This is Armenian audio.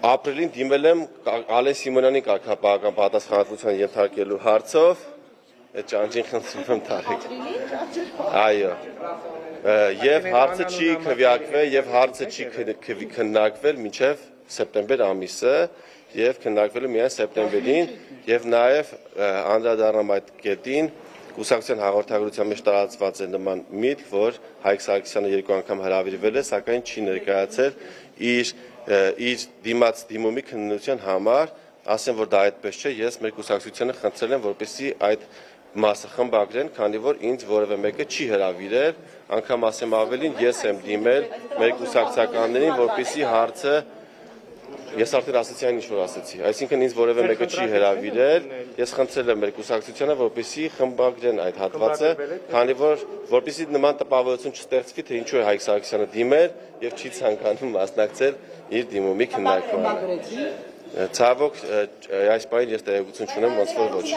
Ապրիլին դիմել եմ Ալեն Սիմոնյանի կարգապահական պատասխանատվության ենթարկելու հարցով, այդ ճանճին խնդրում եմ Թարեկ։ Այո։ Եվ հարցը չի քվեարկվել եւ հարցը չի քննարկվել մինչեւ սեպտեմբեր ամիսը եւ քննարկվելու միայն սեպտեմբերին եւ նաեւ անդրադառնամ այդ կետին Կուսակցության հաղորդագրության մեջ տարածված է նման միտք, որ Հայկ Սարգսյանը երկու անգամ հրավիրվել է, սակայն չի ներկայացել իր դիմաց դիմումի քննության համար, ասեմ, որ դա այդպես չէ, ես մեր կուսակցությանը խնդրել եմ, որպեսզի այդ մասը խմբագրեն, քանի որ ինձ որևէ մեկը չի հրավիրել, անգամ ասեմ ավելին, ես եմ դիմել մեր կուսակցականներին, որպեսզի հարցը Ես արդեն ասացի այն ինչ որ ասացի, այսինքն ինձ որևէ մեկը չի հրավիրել, ես խնդրել եմ մեր կուսակցությանը, որպեսզի խմբագրեն այդ հատվածը, քանի որ որպեսզի նման տպավորություն չստեղծվի, թե ինչու է Հայկ Սարգսյանը դիմել եւ չի ցանկանում մասնակցել իր դիմումի քննարկմանը։ Ցավոք, այս պահին ես տեղեկություն չունեմ, ոնց որ ոչ։